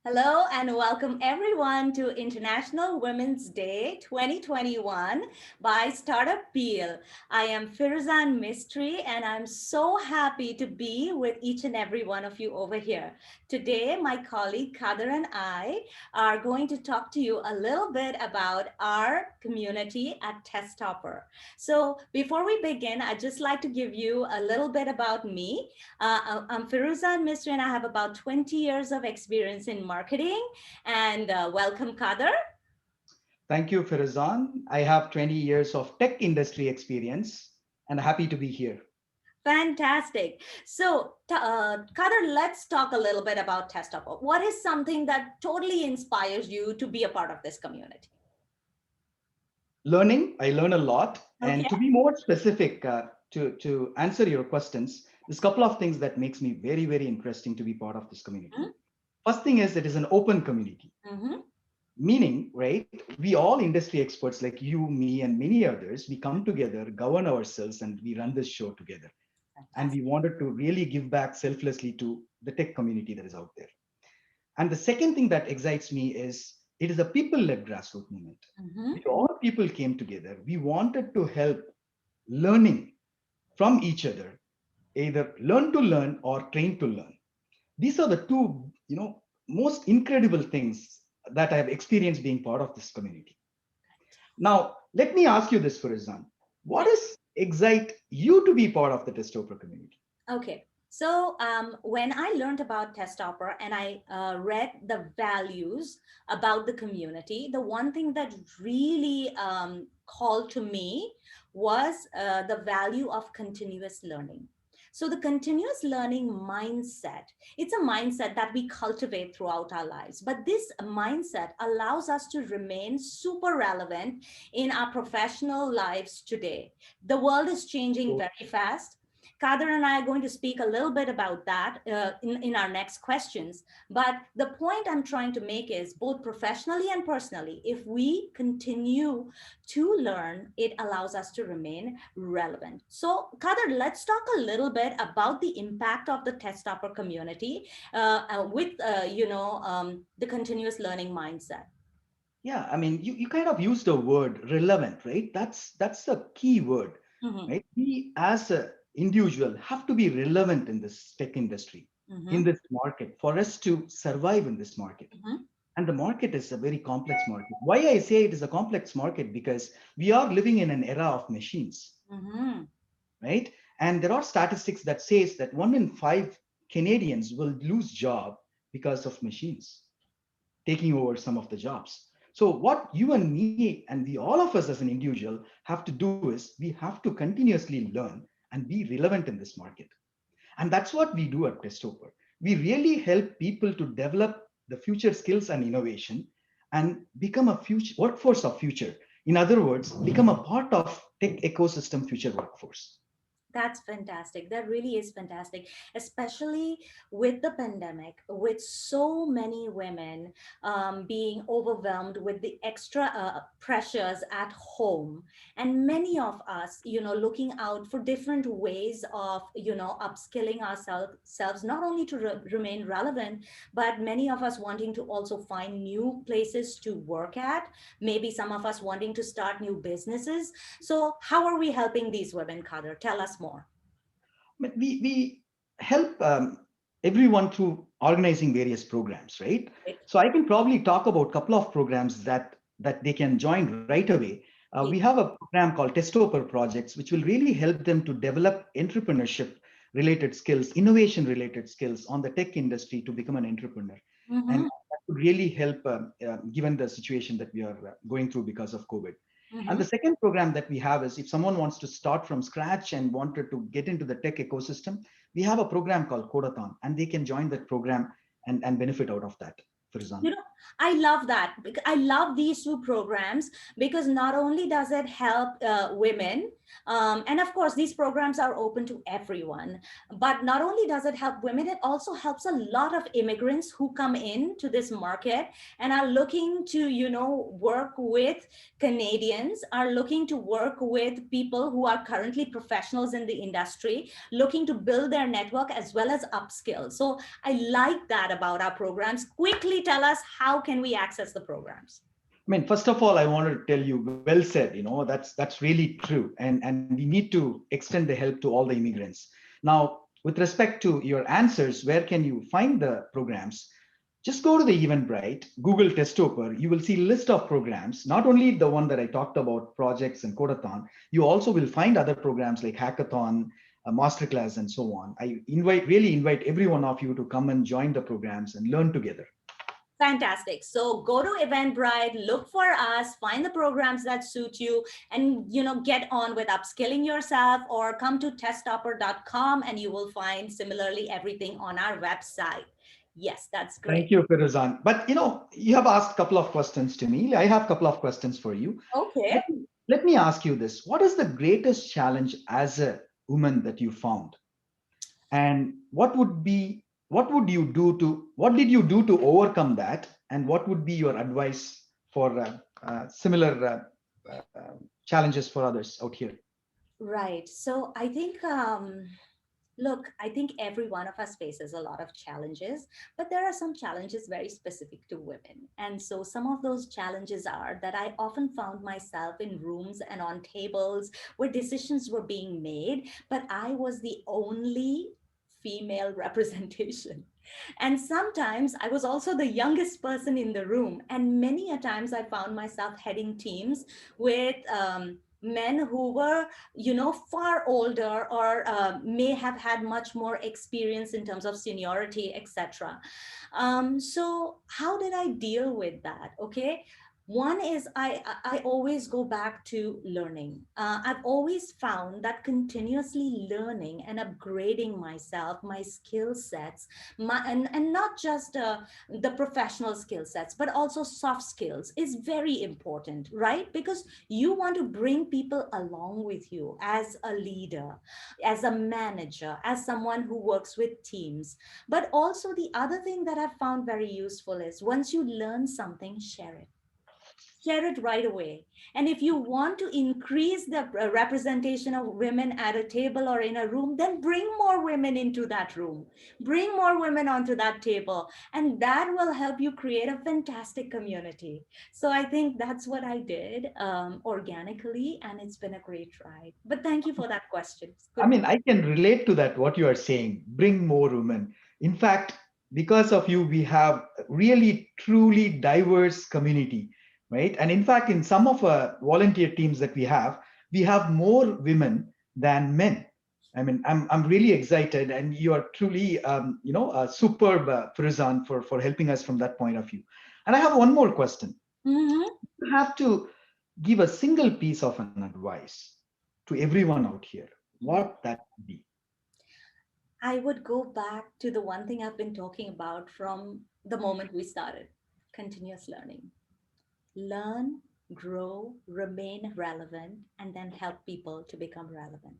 Hello and welcome everyone to International Women's Day 2021 by Startup Peel. I am Firzan Mistry and I'm so happy to be with each and every one of you over here. Today, my colleague Kader and I are going to talk to you a little bit about our community at Testoper. So before we begin, I'd just like to give you a little bit about me. I'm Firuzan Misri and I have about 20 years of experience in marketing. And welcome, Kader. Thank you, Firazan. I have 20 years of tech industry experience and happy to be here. Fantastic. So, Kader, let's talk a little bit about Testoper. What is something that totally inspires you to be a part of this community? Learning, I learn a lot. Okay. And to be more specific, to answer your questions, there's a couple of things that makes me very, very interesting to be part of this community. First thing is it is an open community, Mm-hmm. meaning, right, we all industry experts like you, me, and many others, we come together, govern ourselves, and we run this show together. And we Fantastic. wanted to really give back selflessly to the tech community that is out there. And the second thing that excites me is it is a people-led grassroots movement. Mm-hmm. We all people came together. We wanted to help learning from each other, either learn to learn or train to learn. These are the two, most incredible things that I have experienced being part of this community. Now, let me ask you this, Farizan. What Yeah. does excite you to be part of the Testoper community? Okay. So when I learned about Testopper and I read the values about the community, the one thing that really called to me was the value of continuous learning. So the continuous learning mindset, it's a mindset that we cultivate throughout our lives. But this mindset allows us to remain super relevant in our professional lives today. The world is changing So, very fast. Kader and I are going to speak a little bit about that in our next questions. But the point I'm trying to make is both professionally and personally, if we continue to learn, it allows us to remain relevant. So, Kader, let's talk a little bit about the impact of the test topper community with, the continuous learning mindset. yeah, I mean, you kind of used the word relevant, right? That's a key word, Mm-hmm, right? We as a individual have to be relevant in this tech industry, in mm-hmm, this market, for us to survive in this market. mm-hmm, And the market is a very complex market. Why I say it is a complex market? Because we are living in an era of machines, mm-hmm. right? And there are statistics that says that 1 in 5 Canadians will lose job because of machines taking over some of the jobs. So what you and me and we all of us as an individual have to do is we have to continuously learn and be relevant in this market. And that's what we do at Testoper. We really help people to develop the future skills and innovation and become a future workforce of future. In other words, become a part of tech ecosystem future workforce. That's fantastic. That really is fantastic, especially with the pandemic, with so many women being overwhelmed with the extra pressures at home, and many of us, looking out for different ways of, upskilling ourselves, not only to remain relevant, but many of us wanting to also find new places to work at. Maybe some of us wanting to start new businesses. So, how are we helping these women, Kader? Tell us more. But we help everyone through organizing various programs, right? Right? So I can probably talk about a couple of programs that they can join right away. We Please. have a program called Testoper Projects, which will really help them to develop entrepreneurship related skills, innovation related skills on the tech industry to become an entrepreneur. And Mm-hmm, that would really help given the situation that we are going through because of COVID. And mm-hmm. the second program that we have is if someone wants to start from scratch and wanted to get into the tech ecosystem, we have a program called Codathon, and they can join that program and benefit out of that, for You example. know, I love that. I love these two programs because not only does it help women, and of course, these programs are open to everyone, but not only does it help women, it also helps a lot of immigrants who come in to this market and are looking to, work with Canadians, are looking to work with people who are currently professionals in the industry, looking to build their network as well as upskill. So I like that about our programs. Quickly quickly tell us how can we access the programs? I mean, first of all, I want to tell you, well said. That's really true, and we need to extend the help to all the immigrants. Now, with respect to your answers, where can you find the programs? Just go to the Eventbrite, Google Testoper. You will see list of programs. Not only the one that I talked about, projects and Codathon. You also will find other programs like Hackathon, Masterclass, and so on. Really invite every one of you to come and join the programs and learn together. Fantastic. So go to Eventbrite, look for us, find the programs that suit you, and get on with upskilling yourself, or come to testopper.com and you will find similarly everything on our website. Yes, that's Thank great. you, Firuzan. But you have asked a couple of questions to me. I have a couple of questions for you. Okay. Let me ask you this. What is the greatest challenge as a woman that you found? And what did you do to overcome that? And what would be your advice for similar challenges for others out here? Right. So I think look, I think every one of us faces a lot of challenges, but there are some challenges very specific to women. And so some of those challenges are that I often found myself in rooms and on tables where decisions were being made, but I was the only female representation. And sometimes I was also the youngest person in the room. And many a times I found myself heading teams with men who were far older, or may have had much more experience in terms of seniority, etc. So how did I deal with that? Okay, one is I always go back to learning. I've always found that continuously learning and upgrading myself, my skill sets, and not just the professional skill sets, but also soft skills is very important, right? Because you want to bring people along with you as a leader, as a manager, as someone who works with teams. But also, the other thing that I've found very useful is once you learn something, share it. Share it right away. And if you want to increase the representation of women at a table or in a room, then bring more women into that room. Bring more women onto that table. And that will help you create a fantastic community. So I think that's what I did organically, and it's been a great ride. But thank you for that question. It's I good. mean, I can relate to that, what you are saying. Bring more women. In fact, because of you, we have really, truly diverse community, right? And in fact, in some of our volunteer teams that we have more women than men. I mean, I'm really excited, and you are truly, superb, Firzan, for helping us from that point of view. And I have one more question. Mhm. You have to give a single piece of an advice to everyone out here, what that would be. I would go back to the one thing I've been talking about from the moment we started: continuous learning. Learn, grow, remain relevant, and then help people to become relevant.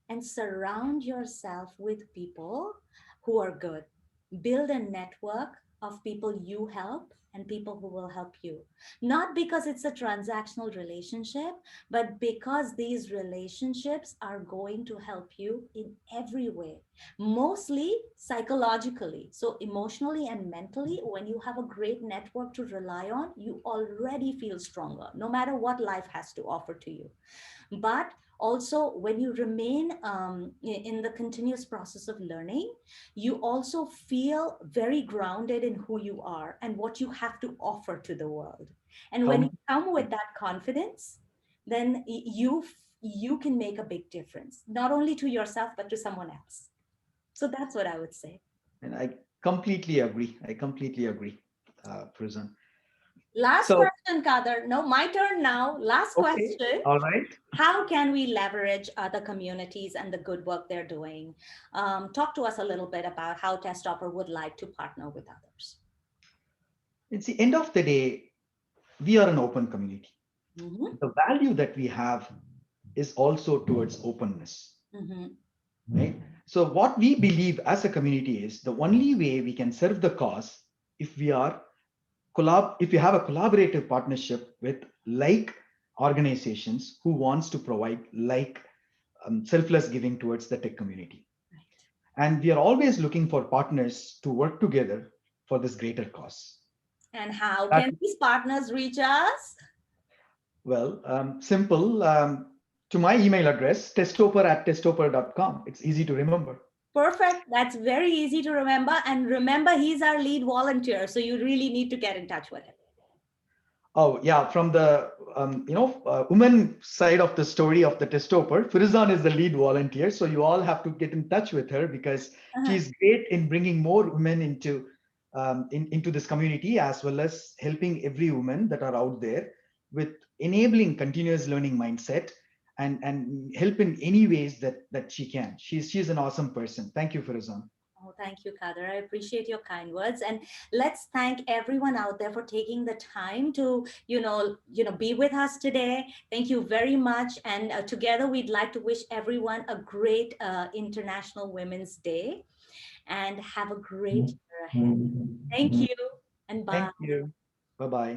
And surround yourself with people who are good. Build a network of people you help and people who will help you. Not because it's a transactional relationship, but because these relationships are going to help you in every way, mostly psychologically. So, emotionally and mentally, when you have a great network to rely on, you already feel stronger, no matter what life has to offer to you. But also, when you remain in the continuous process of learning, you also feel very grounded in who you are and what you have to offer to the world. And when you Com- come with that confidence, then you can make a big difference, not only to yourself but to someone else. So that's what I would say. and I completely agree. I completely agree, Prison. Last So, question, Kader. No, my turn now. Last okay, question. all right. How can we leverage other communities and the good work they're doing? Talk to us a little bit about how Testopper would like to partner with others. It's the end of the day, we are an open community. Mm-hmm, The value that we have is also towards openness, mm-hmm, right? So, what we believe as a community is the only way we can serve the cause if if we have a collaborative partnership with like organizations who wants to provide like selfless giving towards the tech community. right. And we are always looking for partners to work together for this greater cause. And how That, can these partners reach us? well, simple. To my email address, testoper@testoper.com. It's easy to remember. Perfect. That's very easy to remember. And remember, he's our lead volunteer. So you really need to get in touch with him. Oh yeah, from the woman side of the story of the Testoper, Firizan is the lead volunteer. So you all have to get in touch with her because Uh-huh. she's great in bringing more women into this community, as well as helping every woman that are out there with enabling continuous learning mindset and help in any ways that she can. She's an awesome person. Thank you, Firizan. Oh, thank you, Kader. I appreciate your kind words. And let's thank everyone out there for taking the time to, be with us today. Thank you very much. And together, we'd like to wish everyone a great International Women's Day and have a great year ahead. Thank you and bye. Thank you. Bye bye.